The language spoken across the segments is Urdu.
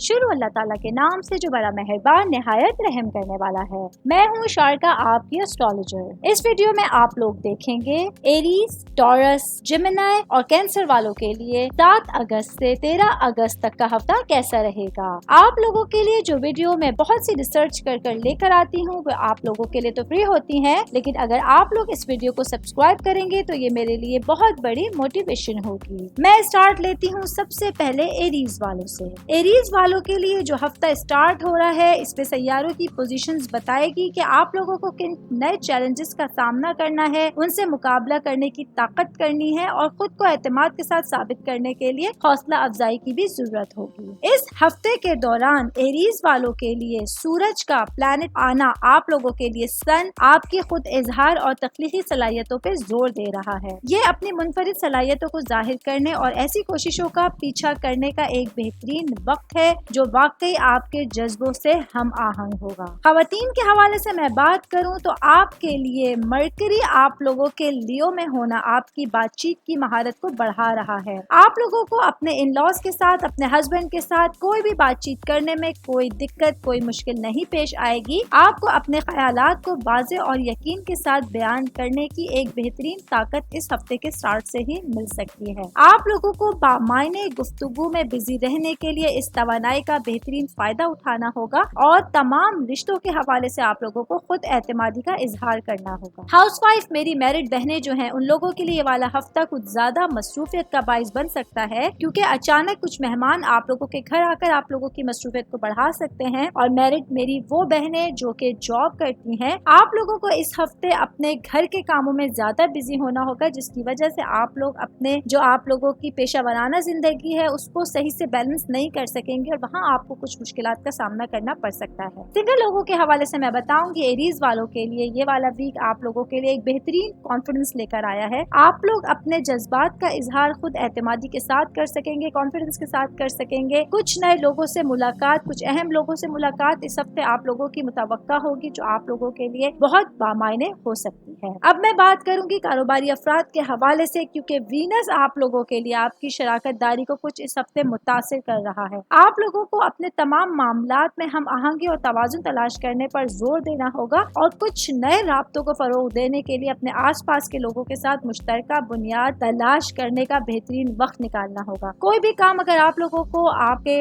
شروع اللہ تعالیٰ کے نام سے جو بڑا مہربان نہایت رحم کرنے والا ہے۔ میں ہوں شارکا، آپ کی اسٹرالوجر۔ اس ویڈیو میں آپ لوگ دیکھیں گے ایریز، ٹورس، جیمنائی اور کینسر والوں کے لیے 7 اگست سے 13 اگست تک کا ہفتہ کیسا رہے گا۔ آپ لوگوں کے لیے جو ویڈیو میں بہت سی ریسرچ کر لے کر آتی ہوں وہ آپ لوگوں کے لیے تو فری ہوتی ہیں، لیکن اگر آپ لوگ اس ویڈیو کو سبسکرائب کریں گے تو یہ میرے لیے بہت بڑی موٹیویشن ہوگی۔ میں اسٹارٹ لیتی ہوں سب سے پہلے ایریز والوں سے۔ ایریز والوں کے لیے جو ہفتہ اسٹارٹ ہو رہا ہے اس پہ سیاروں کی پوزیشنز بتائے گی کہ آپ لوگوں کو کن نئے چیلنجز کا سامنا کرنا ہے، ان سے مقابلہ کرنے کی طاقت کرنی ہے اور خود کو اعتماد کے ساتھ ثابت کرنے کے لیے حوصلہ افزائی کی بھی ضرورت ہوگی۔ اس ہفتے کے دوران ایریز والوں کے لیے سورج کا پلانٹ آنا آپ لوگوں کے لیے سن آپ کی خود اظہار اور تخلیقی صلاحیتوں پہ زور دے رہا ہے۔ یہ اپنی منفرد صلاحیتوں کو ظاہر کرنے اور ایسی کوششوں کا پیچھا کرنے کا ایک بہترین وقت ہے جو واقعی آپ کے جذبوں سے ہم آہنگ ہوگا۔ خواتین کے حوالے سے میں بات کروں تو آپ کے لیے مرکری آپ لوگوں کے لیو میں ہونا آپ کی بات چیت کی مہارت کو بڑھا رہا ہے۔ آپ لوگوں کو اپنے ان لاز کے ساتھ، اپنے ہسبینڈ کے ساتھ کوئی بھی بات چیت کرنے میں کوئی دقت، کوئی مشکل نہیں پیش آئے گی۔ آپ کو اپنے خیالات کو واضح اور یقین کے ساتھ بیان کرنے کی ایک بہترین طاقت اس ہفتے کے سٹارٹ سے ہی مل سکتی ہے۔ آپ لوگوں کو بامعنی گفتگو میں بزی رہنے کے لیے اس توانائی کا بہترین فائدہ اٹھانا ہوگا اور تمام رشتوں کے حوالے سے آپ لوگوں کو خود اعتمادی کا اظہار کرنا ہوگا۔ ہاؤس وائف میری میرڈ بہنیں جو ہیں ان لوگوں کے لیے یہ والا ہفتہ کچھ زیادہ مصروفیت کا باعث بن سکتا ہے، کیونکہ اچانک کچھ مہمان آپ لوگوں کے گھر آ کر آپ لوگوں کی مصروفیت کو بڑھا سکتے ہیں۔ اور میرڈ میری وہ بہنیں جو کہ جاب کرتی ہیں، آپ لوگوں کو اس ہفتے اپنے گھر کے کاموں میں زیادہ بزی ہونا ہوگا، جس کی وجہ سے آپ لوگ اپنے جو آپ لوگوں کی پیشہ ورانہ زندگی ہے اس کو صحیح سے بیلنس نہیں کر سکیں گے اور وہاں آپ کو کچھ مشکلات کا سامنا کرنا پڑ سکتا ہے۔ سنگل لوگوں کے حوالے سے میں بتاؤں گی ایریز والوں کے لیے یہ والا ویک آپ لوگوں کے لیے ایک بہترین کانفیڈنس لے کر آیا ہے۔ آپ لوگ اپنے جذبات کا اظہار خود اعتمادی کے ساتھ کر سکیں گے، کانفیڈنس کے ساتھ کر سکیں گے۔ کچھ نئے لوگوں سے ملاقات، کچھ اہم لوگوں سے ملاقات اس ہفتے آپ لوگوں کی متوقع ہوگی جو آپ لوگوں کے لیے بہت بامعنی ہو سکتی ہے۔ اب میں بات کروں گی کاروباری افراد کے حوالے سے، کیونکہ وینس آپ لوگوں کے لیے آپ کی شراکت داری کو کچھ اس ہفتے متاثر کر رہا ہے۔ آپ لوگوں کو اپنے تمام معاملات میں ہم آہنگی اور توازن تلاش کرنے پر زور دینا ہوگا اور کچھ نئے رابطوں کو فروغ دینے کے لیے اپنے آس پاس کے لوگوں کے ساتھ مشترکہ بنیاد تلاش کرنے کا بہترین وقت نکالنا ہوگا۔ کوئی بھی کام اگر آپ لوگوں کو آپ کے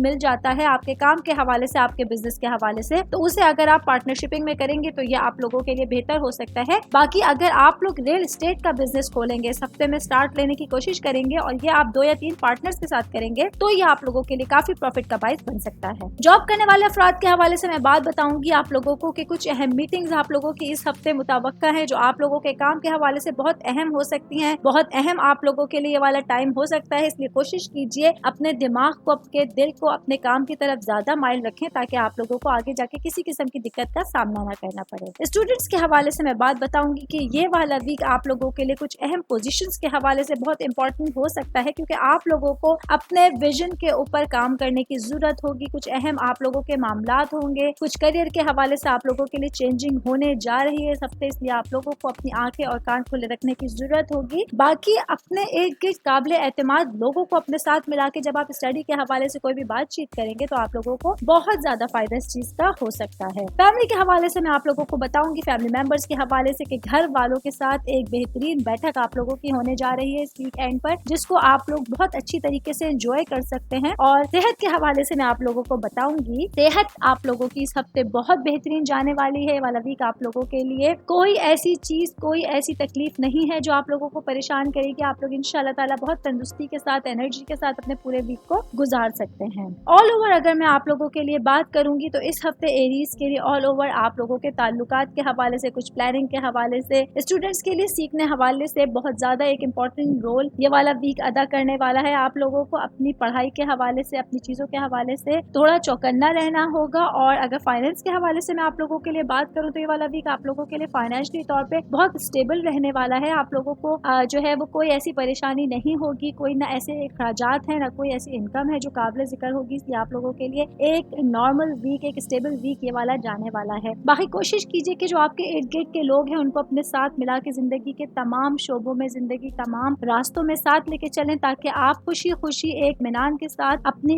مل جاتا ہے آپ کے کام کے حوالے سے، آپ کے بزنس کے حوالے سے، تو اسے اگر آپ پارٹنرشپنگ میں کریں گے تو یہ آپ لوگوں کے لیے بہتر ہو سکتا ہے۔ باقی اگر آپ لوگ ریل اسٹیٹ کا بزنس کھولیں گے، اس ہفتے میں سٹارٹ لینے کی کوشش کریں گے اور یہ آپ 2 یا 3 پارٹنرز کے ساتھ کریں گے تو یہ آپ لوگوں کے لیے کافی پروفٹ کا باعث بن سکتا ہے۔ جاب کرنے والے افراد کے حوالے سے میں بات بتاؤں گی آپ لوگوں کو کہ کچھ اہم میٹنگز آپ لوگوں کی اس ہفتے متوقع ہے جو آپ لوگوں کے کام کے حوالے سے بہت اہم ہو سکتی ہیں، بہت اہم آپ لوگوں کے لیے یہ والا ٹائم ہو سکتا ہے۔ اس لیے کوشش کیجئے اپنے دماغ کو، اپنے دل کو اپنے کام کی طرف زیادہ مائل رکھیں تاکہ آپ لوگوں کو آگے جا کے کسی قسم کی دقت کا سامنا نہ کرنا پڑے۔ اسٹوڈنٹس کے حوالے سے میں بات بتاؤں گی کہ یہ والا ویک آپ لوگوں کے لیے کچھ اہم پوزیشنز کے حوالے سے بہت امپورٹنٹ ہو سکتا ہے، کیونکہ آپ لوگوں کو اپنے ویژن کے اوپر کام کرنے کی ضرورت ہوگی۔ کچھ اہم آپ لوگوں کے معاملات ہوں گے، کچھ کریئر کے حوالے سے آپ لوگوں کے لیے چینجنگ ہونے جا رہی ہے اس ہفتے، اس لیے آپ لوگوں کو اپنی آنکھیں اور کان کھلے رکھنے کی ضرورت ہوگی۔ باقی اپنے ایک قابل اعتماد لوگوں کو اپنے ساتھ ملا کے جب آپ اسٹڈی کے حوالے سے کوئی بھی بات چیت کریں گے تو آپ لوگوں کو بہت زیادہ فائدہ اس چیز کا ہو سکتا ہے۔ فیملی کے حوالے سے میں آپ لوگوں کو بتاؤں گی، فیملی ممبرس کے حوالے سے، کہ گھر والوں کے ساتھ ایک بہترین بیٹھک آپ لوگوں کی ہونے جا رہی ہے اس ویک اینڈ پر، جس کو آپ لوگ بہت اچھی طریقے سے انجوائے کر سکتے ہیں۔ اور صحت کے حوالے سے میں آپ لوگوں کو بتاؤں گی، صحت آپ لوگوں کی اس ہفتے بہت بہترین جانے والی ہے۔ والا ویک آپ لوگوں کے لیے کوئی ایسی چیز، کوئی ایسی تکلیف نہیں ہے جو آپ لوگوں کو پریشان کرے گی۔ آپ لوگ انشاءاللہ تعالی بہت تندرستی کے ساتھ، انرجی کے ساتھ اپنے پورے ویک کو گزار سکتے ہیں۔ آل اوور اگر میں آپ لوگوں کے لیے بات کروں گی تو اس ہفتے ایریز کے لیے آل اوور آپ لوگوں کے تعلقات کے حوالے سے، کچھ پلاننگ کے حوالے سے، اسٹوڈنٹس کے لیے سیکھنے حوالے سے بہت زیادہ ایک امپورٹنٹ رول یہ والا ویک ادا کرنے والا ہے۔ آپ لوگوں کو اپنی پڑھائی کے حوالے سے، اپنی چیزوں کے حوالے سے تھوڑا چوکنا رہنا ہوگا۔ اور اگر فائنینس کے حوالے سے میں آپ لوگوں کے لیے بات کروں تو یہ والا ویک آپ لوگوں کے لیے فائنینشلی طور پہ بہت اسٹیبل رہنے والا ہے۔ آپ لوگوں کو جو ہے وہ کوئی ایسی پریشانی نہیں ہوگی، کوئی نہ ایسے اخراجات ہیں، نہ کوئی ایسی انکم ہے جو قابل ذکر ہوگی، اس لیے آپ لوگوں کے لیے ایک نارمل ویک، ایک اسٹیبل ویک یہ والا جانے والا ہے۔ باقی کوشش کیجئے کہ جو آپ کے ارد گرد کے لوگ ہیں ان کو اپنے ساتھ ملا کے زندگی کے تمام شعبوں میں، زندگی تمام راستوں میں ساتھ لے کے چلیں تاکہ آپ خوشی خوشی ایک اطمینان کے ساتھ اپنی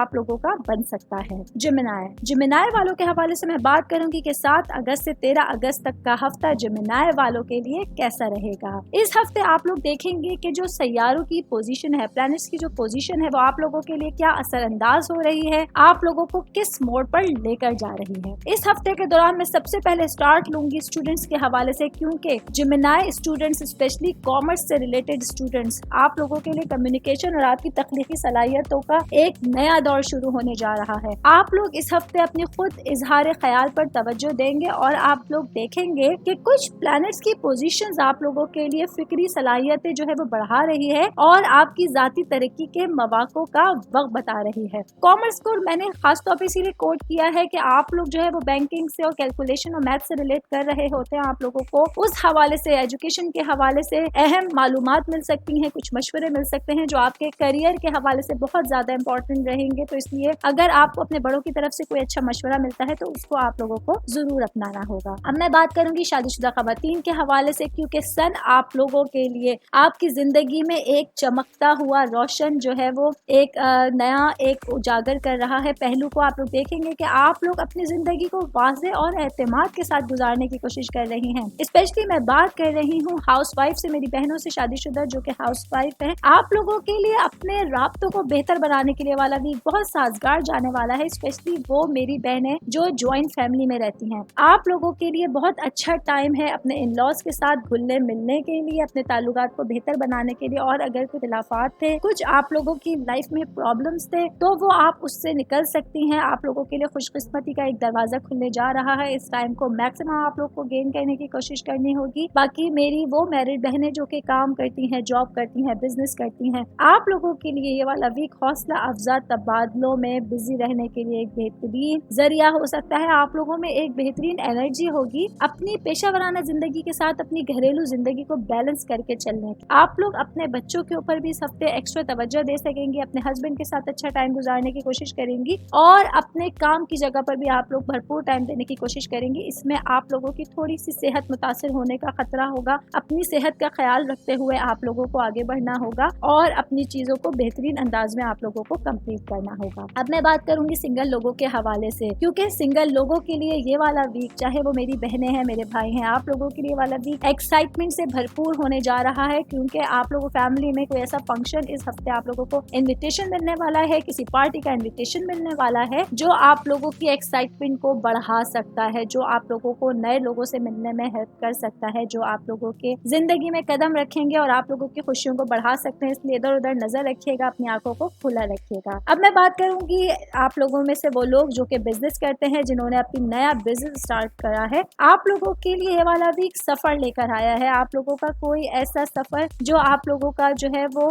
آپ لوگوں کا بن سکتا ہے۔ جیمنائی والوں کے حوالے سے میں بات کروں گی کہ 7 اگست سے 13 اگست تک کا ہفتہ جیمنائی والوں کے لیے کیسا رہے گا۔ اس ہفتے آپ لوگ دیکھیں گے کہ جو سیاروں کی پوزیشن ہے، پلانٹس کی جو پوزیشن ہے، وہ آپ لوگوں کے لیے کیا اثر انداز ہو رہی ہے، آپ لوگوں کو کس موڑ پر لے کر جا رہی ہے۔ اس ہفتے کے دوران میں سب سے پہلے سٹارٹ لوں گی اسٹوڈنٹس کے حوالے سے، کیونکہ جیمنائی اسٹوڈنٹس اسپیشلی کامرس سے ریلیٹڈ اسٹوڈنٹس، آپ لوگوں کے لیے کمیونیکیشن اور آپ کی تخلیقی صلاحیتوں کا ایک نیا دور شروع ہونے جا رہا ہے۔ آپ لوگ اس ہفتے اپنی خود اظہار خیال پر توجہ دیں گے اور آپ لوگ دیکھیں گے کہ کچھ پلانٹس کی پوزیشنز آپ لوگوں کے لیے فکری صلاحیتیں جو ہے وہ بڑھا رہی ہے اور آپ کی ذاتی ترقی کے مواقع کا وقت بتا رہی ہے۔ کامرس کو میں نے خاص طور پہ اسی لیے کوٹ کیا ہے کہ آپ لوگ جو ہے وہ بینکنگ سے اور کیلکولیشن اور میتھ سے ریلیٹ کر رہے ہوتے ہیں۔ آپ لوگوں کو اس حوالے سے، ایجوکیشن کے حوالے سے اہم معلومات مل سکتی ہیں، کچھ مشورے مل سکتے ہیں جو آپ کے کریئر کے حوالے سے بہت زیادہ امپورٹنٹ رہیں گے۔ تو اس لیے اگر آپ کو اپنے بڑوں کی طرف سے کوئی اچھا مشورہ ملتا ہے تو اس کو آپ لوگوں کو ضرور اپنانا ہوگا۔ اب میں بات کروں گی شادی شدہ خواتین کے حوالے سے، کیونکہ سن آپ لوگوں کے لیے آپ کی زندگی میں ایک چمکتا ہوا روشن جو ہے وہ ایک نیا ایک اجاگر کر رہا ہے پہلو کو۔ آپ لوگ دیکھیں گے کہ آپ لوگ اپنی زندگی کو واضح اور اعتماد کے ساتھ گزارنے کی کوشش کر رہی ہیں۔ اسپیشلی میں بات کر رہی ہوں ہاؤس وائف سے، میری بہنوں سے، شادی شدہ جو کہ ہاؤس وائف ہیں۔ آپ لوگوں کے لیے اپنے رابطوں کو بہتر بنانے کے لیے والا بھی بہت سازگار جانے والا ہے، اسپیشلی وہ میری بہنیں جو جوائنٹ فیملی میں رہتی ہیں۔ آپ لوگوں کے لیے بہت اچھا ٹائم ہے اپنے ان لاز کے ساتھ گھلنے ملنے کے لیے، اپنے تعلقات کو بہتر بنانے کے لیے، اور اگر کوئی اختلافات تھے، کچھ آپ لوگوں کی لائف میں پرابلمز تھے، تو وہ آپ اس سے نکل سکتی ہیں۔ آپ لوگوں کے لیے خوش قسمتی کا ایک دروازہ کھلنے جا رہا ہے۔ اس ٹائم کو میکسیمم آپ لوگ کو گین کرنے کی کوشش کرنی ہوگی۔ باقی میری وہ میرڈ بہنیں جو کہ کام کرتی ہیں، جاب کرتی ہیں، بزنس کرتی ہیں، آپ لوگوں کے لیے یہ والا ویک حوصلہ افزا تبادلوں میں بزی رہنے کے لیے ایک بہترین ذریعہ ہو سکتا ہے۔ آپ لوگوں میں ایک بہترین انرجی ہوگی اپنی پیشہ ورانہ زندگی کے ساتھ اپنی گھریلو زندگی کو بیلنس کر کے چلنے کی۔ آپ لوگ اپنے بچوں کے اوپر بھی اس ہفتے ایکسٹرا توجہ دے سکیں گی، اپنے ہسبینڈ کے ساتھ اچھا ٹائم گزارنے کی کوشش کریں گی، اور اپنے کام کی جگہ پر بھی آپ لوگ بھرپور ٹائم دینے کی کوشش کریں گی۔ اس میں آپ لوگوں کی تھوڑی سی صحت متاثر ہونے کا خطرہ ہوگا۔ اپنی صحت کا خیال رکھتے ہوئے آپ لوگوں کو آگے بڑھنا ہوگا اور اپنی چیزوں کو بہترین انداز میں آپ لوگوں کو کمپلیٹ کرنا ہوگا۔ اب میں بات کروں گی سنگل لوگوں کے حوالے سے، کیونکہ سنگل لوگوں کے لیے یہ والا ویک، چاہے وہ میری بہنیں ہیں، میرے بھائی ہیں، آپ لوگوں کے لیے والا ویک ایکسائٹمنٹ سے بھرپور ہونے جا رہا ہے، کیونکہ آپ لوگوں فیملی میں کوئی ایسا فنکشن اس ہفتے آپ لوگوں کو انویٹیشن ملنے والا ہے، کسی پارٹی کا انویٹیشن ملنے والا ہے جو آپ لوگوں کی ایکسائٹمنٹ کو بڑھا سکتا ہے، جو آپ لوگوں کو نئے لوگوں سے ملنے میں ہیلپ کر سکتا ہے، جو آپ لوگوں کے زندگی میں قدم رکھیں گے اور آپ لوگوں کی خوشیوں کو بڑھا سکتے ہیں۔ اس لیے ادھر ادھر نظر رکھیے گا، اپنی آنکھوں کو کھلا رکھیے گا۔ اب میں بات کروں گی آپ لوگوں میں سے وہ لوگ جو کہ بزنس کرتے ہیں، جنہوں نے اپنی نیا بزنس اسٹارٹ کرا ہے۔ آپ لوگوں کے لیے یہ والا ویک سفر لے کر آیا ہے۔ آپ لوگوں کا کوئی ایسا سفر جو آپ لوگوں کا جو ہے وہ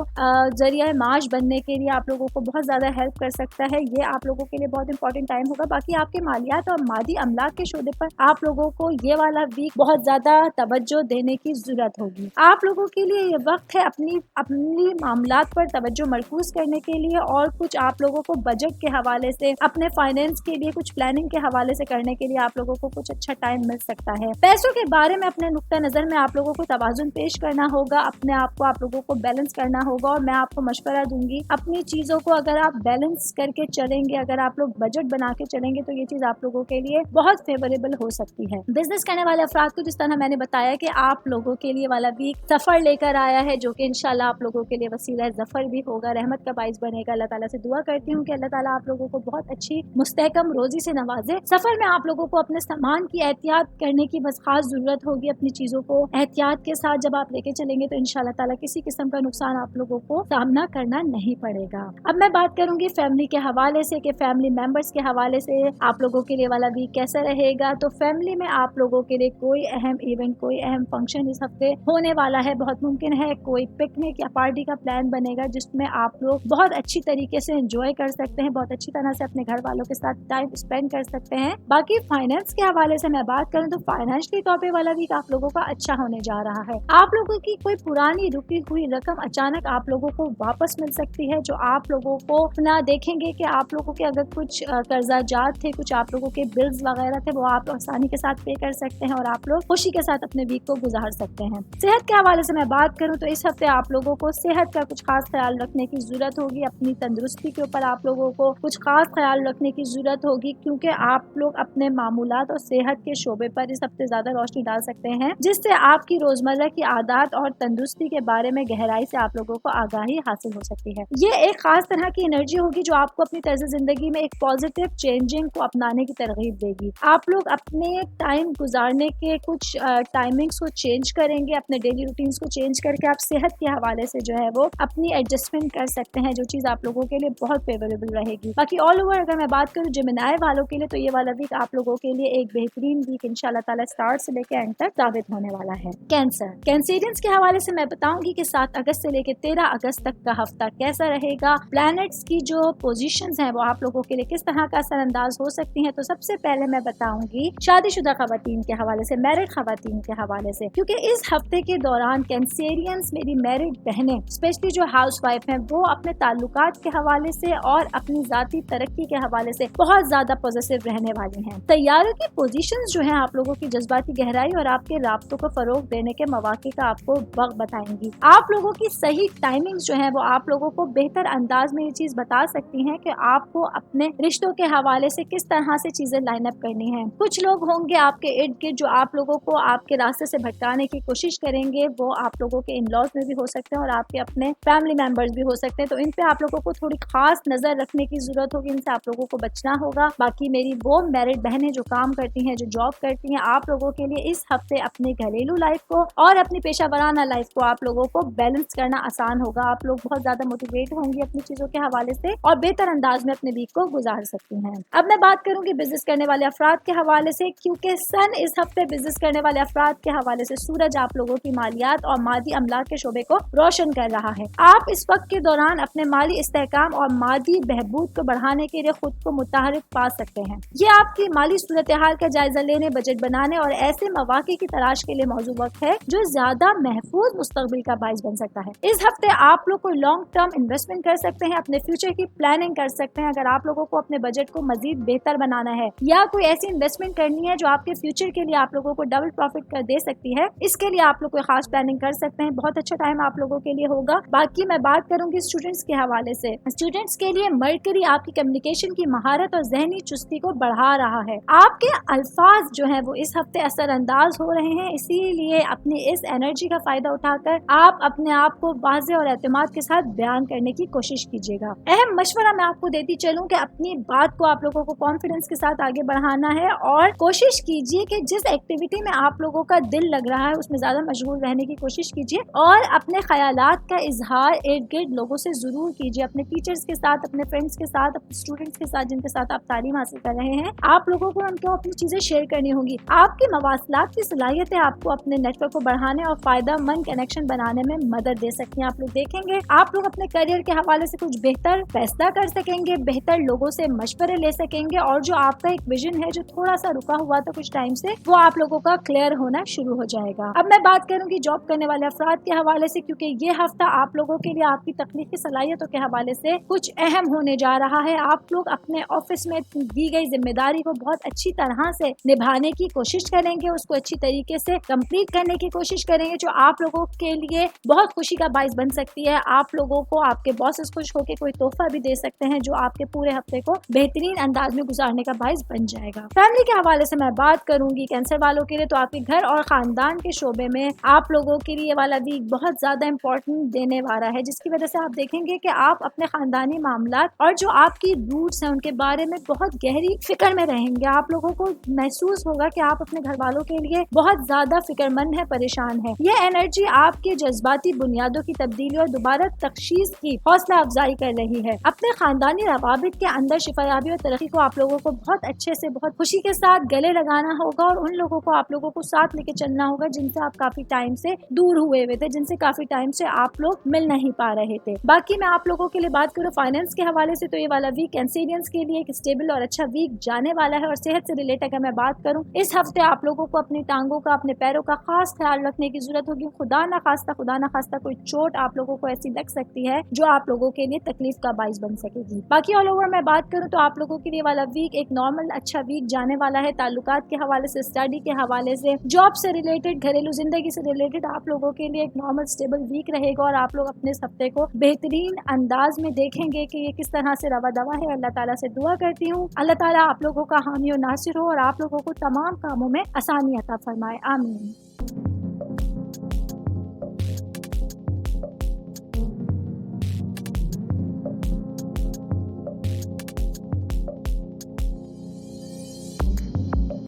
ذریعہ معاش بننے کے لیے آپ لوگوں کو بہت زیادہ ہیلپ کر سکتا ہے، یہ آپ لوگوں کے لیے بہت امپورٹنٹ ٹائم ہوگا۔ باقی آپ کے مالیات اور مادی املاک کے شعبے پر آپ لوگوں کو یہ والا ویک بہت زیادہ توجہ دینے کی ضرورت ہوگی۔ آپ لوگوں کے لیے یہ وقت ہے اپنی معاملات پر توجہ مرکوز کرنے کے لیے، اور کچھ آپ لوگوں کو بجٹ کے حوالے سے، اپنے فائنینس کے لیے کچھ پلاننگ کے حوالے سے کرنے کے لیے آپ لوگوں کو کچھ اچھا ٹائم مل سکتا ہے۔ پیسوں کے بارے میں اپنے نقطہ نظر میں آپ لوگوں کو توازن پیش کرنا ہوگا، اپنے آپ کو آپ لوگوں کو بیلنس کرنا ہوگا، اور میں آپ کو مشورہ دوں گی اپنی چیزوں کو اگر آپ بیلنس کر کے چلیں گے، اگر آپ لوگ بجٹ بنا کے چلیں گے، تو یہ چیز آپ لوگوں کے لیے بہت فیوریبل ہو سکتی ہے۔ بزنس کرنے والے افراد کو جس طرح میں نے بتایا کہ آپ لوگوں کے لیے والا ویک سفر لے کر آیا ہے، جو کہ انشاءاللہ آپ لوگوں کے لیے وسیلہ ظفر بھی ہوگا، رحمت کا باعث بنے گا۔ اللہ تعالیٰ سے دعا کرتی ہوں کہ اللہ تعالیٰ آپ لوگوں کو بہت اچھی مستحکم روزی سے نوازے۔ سفر میں آپ لوگوں کو اپنے سامان کی احتیاط کرنے کی بس خاص ضرورت ہوگی۔ اپنی چیزوں کو احتیاط کے ساتھ جب آپ لے کے چلیں گے تو انشاءاللہ تعالیٰ کسی قسم کا نقصان آپ لوگوں کو سامنا کرنا نہیں پڑے گا۔ اب میں بات کروں گی فیملی کے حوالے سے کہ فیملی ممبرس کے حوالے سے آپ لوگوں کے لیے والا ویک کیسا رہے گا۔ تو فیملی میں آپ لوگوں کے لیے کوئی اہم ایونٹ، کوئی اہم فنکشن اس ہفتے ہونے والا ہے۔ بہت ممکن ہے کوئی پکنک یا پارٹی کا پلان بنے گا جس میں آپ لوگ بہت اچھی طریقے سے انجوائے کر سکتے ہیں، بہت اچھی طرح سے اپنے گھر والوں کے ساتھ ٹائم اسپینڈ کر سکتے ہیں۔ باقی فائنینس کے حوالے سے میں بات کروں تو فائنینشلی طور پہ والا ویک آپ لوگوں کا اچھا ہونے جا رہا ہے۔ آپ لوگوں کی کوئی پرانی رکی ہوئی رقم اچانک آپ لوگوں کو واپس مل سکتی ہے، جو آپ لوگوں کو نہ دیکھیں گے کہ آپ لوگوں کے اگر کچھ قرضہ جات تھے، کچھ آپ لوگوں کے بلز وغیرہ تھے، وہ آپ آسانی کے ساتھ پے کر سکتے ہیں اور آپ لوگ خوشی کے ساتھ اپنے ویک کو گزار سکتے ہیں۔ صحت کے حوالے سے میں بات کروں تو اس ہفتے آپ لوگوں کو صحت کا کچھ خاص خیال رکھنے کی ضرورت ہوگی۔ ہوگی, اپنی تندرستی کے اوپر آپ لوگوں کو کچھ خاص خیال رکھنے کی ضرورت ہوگی, کیونکہ آپ لوگ اپنے معمولات اور صحت کے شعبے پر اس ہفتے زیادہ روشنی ڈال سکتے ہیں, جس سے آپ کی روزمرہ کی عادات اور تندرستی کے بارے میں گہرائی سے آپ لوگوں کو آگاہی حاصل ہو سکتی ہے. یہ ایک خاص طرح کی انرجی ہوگی جو آپ کو اپنی طرز زندگی میں ایک پازیٹیو چینجنگ کو اپنانے کی ترغیب دے گی. آپ لوگ اپنے ٹائم گزارنے کے کچھ ٹائمنگز کو چینج کریں گے, اپنے ڈیلی روٹینز کو چینج کر کے آپ صحت کے حوالے سے جو ہے وہ اپنی ایڈجسٹمنٹ کر سکتے ہیں, جو چیز آپ لوگوں کے لیے بہت فیوریبل رہے گی. باقی آل اوور اگر میں بات کروں جیمنائی والوں کے لیے, تو یہ والا ویک آپ لوگوں کے لیے ایک بہترین ویک انشاءاللہ تعالی اسٹارٹ سے لے کے اینڈ تک ثابت ہونے والا ہے. کینسرینس کے حوالے سے میں بتاؤں گی کہ 7 اگست سے لے کے 13 اگست تک کا ہفتہ کیسا رہے گا, پلانٹس کی جو پوزیشنز ہیں وہ آپ لوگوں کے لیے کس طرح کا اثر انداز ہو سکتی ہیں. تو سب سے پہلے میں بتاؤں گی شادی شدہ خواتین کے حوالے سے, میرڈ خواتین کے حوالے سے, کیونکہ اس ہفتے کے دوران کینسیرینس میری میرڈ بہنیں اسپیشلی جو ہاؤس وائف ہیں وہ اپنے تعلقات کے حوالے سے اور اپنی ذاتی ترقی کے حوالے سے بہت زیادہ پوزیسو رہنے والی ہیں. سیاروں کی پوزیشنز جو ہیں آپ لوگوں کی جذباتی گہرائی اور آپ کے رابطوں کو فروغ دینے کے مواقع کا آپ کو وقت بتائیں گی. آپ لوگوں کی صحیح ٹائمنگز جو ہیں وہ آپ لوگوں کو بہتر انداز میں یہ چیز بتا سکتی ہیں کہ آپ کو اپنے رشتوں کے حوالے سے کس طرح سے چیزیں لائن اپ کرنی ہیں. کچھ لوگ ہوں گے آپ کے ارد گرد جو آپ لوگوں کو آپ کے راستے سے بھٹکانے کی کوشش کریں گے, وہ آپ لوگوں کے ان لاز میں بھی ہو سکتے ہیں اور آپ کے اپنے فیملی ممبرز بھی ہو سکتے ہیں. تو ان پہ آپ لوگوں کو تھوڑی خاص نظر رکھنے کی ضرورت ہوگی, ان سے آپ لوگوں کو بچنا ہوگا. باقی میری وہ میرڈ بہنیں جو کام کرتی ہیں, جو جاب کرتی ہیں, آپ لوگوں کے لیے اس ہفتے اپنے گھریلو لائف کو اور اپنی پیشہ ورانہ لائف کو آپ لوگوں کو بیلنس کرنا آسان ہوگا. آپ لوگ بہت زیادہ موٹیویٹ ہوں گی اپنی چیزوں کے حوالے سے اور بہتر انداز میں اپنے ویک کو گزار سکتی ہیں. اب میں بات کروں گی بزنس کرنے والے افراد کے حوالے سے, کیونکہ سن اس ہفتے بزنس کرنے والے افراد کے حوالے سے سورج آپ لوگوں کی مالیات اور مادی املاک کے شعبے کو روشن کر رہا ہے. آپ اس وقت کے دوران اپنے مالی استحکام اور مادی بہبود کو بڑھانے کے لیے خود کو متحرک پا سکتے ہیں. یہ آپ کی مالی صورتحال کا جائزہ لینے, بجٹ بنانے اور ایسے مواقع کی تلاش کے لیے موزوں وقت ہے جو زیادہ محفوظ مستقبل کا باعث بن سکتا ہے. اس ہفتے آپ لوگ کوئی لانگ ٹرم انویسٹمنٹ کر سکتے ہیں, اپنے فیوچر کی پلاننگ کر سکتے ہیں. اگر آپ لوگوں کو اپنے بجٹ کو مزید بہتر بنانا ہے یا کوئی ایسی انویسٹمنٹ کرنی ہے جو آپ کے فیوچر کے لیے آپ لوگوں کو ڈبل پروفٹ کر دے سکتی ہے, اس کے لیے آپ لوگ کوئی خاص پلاننگ کر سکتے ہیں. بہت اچھا ٹائم آپ لوگوں کے لیے ہوگا. باقی میں بات کروں گی اسٹوڈنٹس کے حوالے سے. اسٹوڈنٹس کے لیے مرکری آپ کی کمیونیکیشن کی مہارت اور ذہنی چستی کو بڑھا رہا ہے. آپ کے الفاظ جو ہیں وہ اس ہفتے اثر انداز ہو رہے ہیں, اسی لیے اپنی اس انرجی کا فائدہ اٹھا کر آپ اپنے آپ کو واضح اور اعتماد کے ساتھ بیان کرنے کی کوشش کیجیے گا. اہم مشورہ میں آپ کو دیتی چلوں کہ اپنی بات کو آپ لوگوں کو کانفیڈنس کے ساتھ آگے بڑھانا ہے اور کوشش کیجیے کہ جس ایکٹیویٹی میں آپ لوگوں کا دل لگ رہا ہے اس میں زیادہ مشغول رہنے کی کوشش کیجیے اور اپنے خیالات کا اظہار ارد گرد لوگوں سے ضرور کیجیے. اپنے ٹیچرز کے ساتھ, اپنے فرینڈس کے ساتھ, اپنے اسٹوڈنٹس کے ساتھ جن کے ساتھ آپ تعلیم حاصل کر رہے ہیں, آپ لوگوں کو ان کو اپنی چیزیں شیئر کرنی ہوگی. آپ کی مواصلات کی صلاحیتیں آپ کو اپنے نیٹ ورک کو بڑھانے اور فائدہ مند کنیکشن بنانے میں مدد دے سکتی ہیں. آپ لوگ دیکھیں گے آپ لوگ اپنے کیریئر کے حوالے سے کچھ بہتر فیصلہ کر سکیں گے, بہتر لوگوں سے مشورے لے سکیں گے اور جو آپ کا ایک ویژن ہے جو تھوڑا سا رکا ہوا تھا کچھ ٹائم سے, وہ آپ لوگوں کا کلیئر ہونا شروع ہو جائے گا. اب میں بات کروں گی جاب کرنے والے افراد کے حوالے سے, کیونکہ یہ ہفتہ آپ لوگوں کے لیے آپ کی تخلیقی صلاحیتوں کے حوالے سے کچھ اہم ہونے جا رہا ہے. آپ لوگ اپنے آفس میں دی گئی ذمہ داری کو بہت اچھی طرح سے نبھانے کی کوشش کریں گے, اس کو اچھی طریقے سے کمپلیٹ کرنے کی کوشش کریں گے, جو آپ لوگوں کے لیے بہت خوشی کا باعث بن سکتی ہے. آپ لوگوں کو آپ کے باسز خوش ہو کے کوئی تحفہ بھی دے سکتے ہیں جو آپ کے پورے ہفتے کو بہترین انداز میں گزارنے کا باعث بن جائے گا. فیملی کے حوالے سے میں بات کروں گی کینسر والوں کے لیے, تو آپ کے گھر اور خاندان کے شعبے میں آپ لوگوں کے لیے والا ویک بہت زیادہ امپورٹنٹ دینے والا ہے, جس کی وجہ سے آپ دیکھیں گے کہ آپ اپنے خاندانی معاملات اور جو آپ کی روٹس ہیں ان کے بارے میں بہت گہری فکر میں رہیں گے. آپ لوگوں کو محسوس ہوگا کہ آپ اپنے گھر والوں کے لیے بہت زیادہ فکر مند ہے, پریشان ہے. یہ انرجی آپ کے جذباتی بنیادوں کی تبدیلی اور دوبارہ تخصیص کی حوصلہ افزائی کر رہی ہے. اپنے خاندانی روابط کے اندر شفایابی اور ترقی کو آپ لوگوں کو بہت اچھے سے, بہت خوشی کے ساتھ گلے لگانا ہوگا اور ان لوگوں کو آپ لوگوں کو ساتھ لے کے چلنا ہوگا جن سے آپ کافی ٹائم سے دور ہوئے تھے, جن سے کافی ٹائم سے آپ لوگ مل نہیں پا رہے تھے. باقی میں آپ لوگوں کے لیے بات کروں فائنینس کے حوالے سے, تو یہ والا ویک کینسیرینس کے لیے ایک اسٹیبل اور اچھا ویک جانے والا ہے. اور صحت سے ریلیٹ اگر میں بات کروں, اس ہفتے آپ لوگوں کو اپنی ٹانگوں کا, اپنے پیروں کا خاص خیال رکھنے کی ضرورت ہوگی. خدا نہ خواستہ کوئی چوٹ آپ لوگوں کو ایسی لگ سکتی ہے جو آپ لوگوں کے لیے تکلیف کا باعث بن سکے گی. باقی آل اوور میں بات کروں تو آپ لوگوں کے لیے والا ویک ایک نارمل اچھا ویک جانے والا ہے. تعلقات کے حوالے سے, اسٹڈی کے حوالے سے, جاب سے ریلیٹڈ, گھریلو زندگی سے ریلیٹڈ آپ لوگوں کے لیے ایک نارمل اسٹیبل ویک رہے گا اور آپ لوگ اپنے اس ہفتے کو بہترین انداز میں دیکھیں گے کہ یہ کس طرح سے روا دوا ہے. اللہ تعالیٰ سے دعا کرتی ہوں اللہ تعالیٰ آپ لوگوں کا حامی و ناصر ہو اور آپ لوگوں کو تمام کاموں میں آسانی عطا فرمائے. آمین.